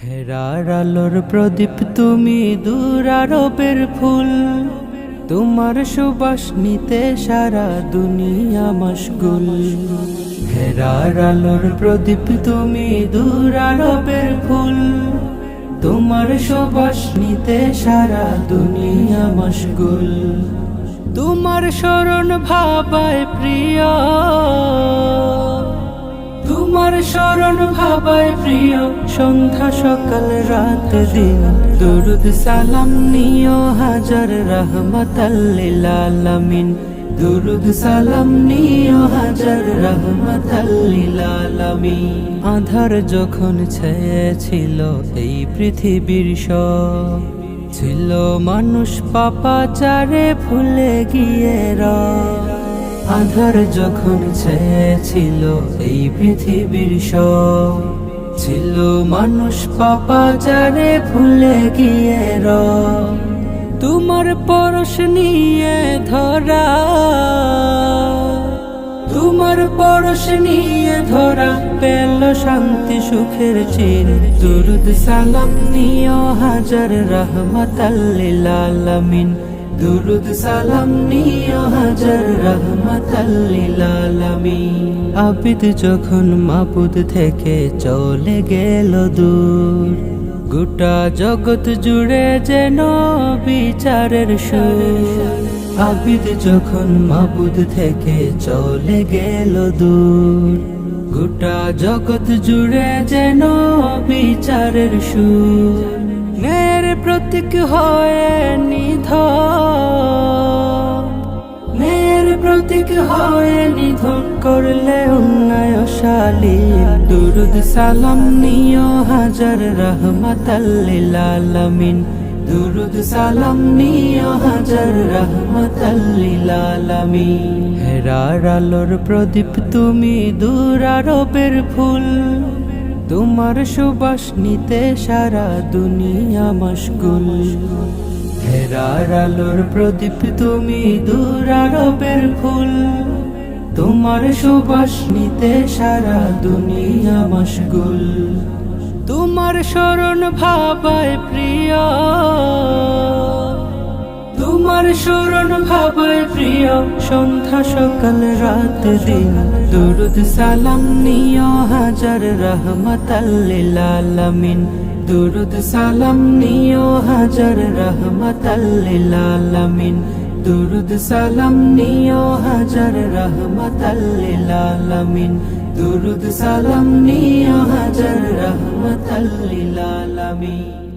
হেরার আলোর প্রদীপ তুমি, দূর আরবের ফুল, তোমার সুবাস নিতে সারা দুনিয়া মশগুল। হেরার আলোর প্রদীপ তুমি, দূর আরবের ফুল, তোমার সুবাস নিতে সারা দুনিয়া মশগুল। তোমার শরণ ভাবায় প্রিয়, তোমার শরণ ভাবায় প্রিয়, সন্ধ্যা সকাল রাত দিন দুরুদ সালাম নিও হাজার রহমতাল লিল আলামিন। দুরুদ সালাম নিও হাজার রহমতাল লিল আলামিন। আধার যখন ছেয়েছিল এই পৃথিবীর সব, ছিল মানুষ পাপাচারে ভুলে গিয়ে রব। আধার যখন ছেয়েছিল এই পৃথিবীর সব, ছিল মানুষ পাপাচারে ভুলে গিয়ে রব। তোমার পরশ নিয়ে ধরা, তোমার পরশ নিয়ে ধরা পেল শান্তি সুখের চির। দুরুদ সালাম নিও হাজার রহমতাল লিল আলামিন। দুরুদ সালাম নিও হাজার রহমতাল লিল আলামিন। আবিদ যখন মাবুদ থেকে চলে গেল দূর, গোটা জগৎ জুড়ে যেন বিচারের সুর। আবিদ যখন মাবুদ থেকে চলে গেল দূর, গোটা জগৎ জুড়ে যেন বিচারের সুর। ন্যায়ের প্রতীক হয়ে নিধন, ন্যায়ের প্রতীক হয়ে নিধন করলে অন্যায়শালী। দুরুদ সালাম নিও হাজার রহমতাল লিল আলামিন। দুরুদ সালাম নিও হাজার রহমতাল লিল আলামিন। হেরার আলোর প্রদীপ তুমি, দূর আরবের ফুল, তোমার সুবাস নিতে সারা দুনিয়া মশগুল। হেরার আলোর প্রদীপ তুমি, দূর আরবের ফুল, তোমার সুবাস নিতে সারা দুনিয়া মশগুল। তোমার শরণ ভাবায় প্রিয়, তোমার শরণ ভাবায় প্রিয়, সন্ধ্যা সকাল রাত দিন দুরুদ সালাম নিও হাজার রহমতাল লিল আলামিন। দুরুদ সালাম নিও হাজার রহমতাল লিল আলামিন। দুরুদ সালাম নিও হাজার রহমতাল লিল আলামিন। দুরুদ সালাম নিও হাজার রহমতাল লিল আলামিন।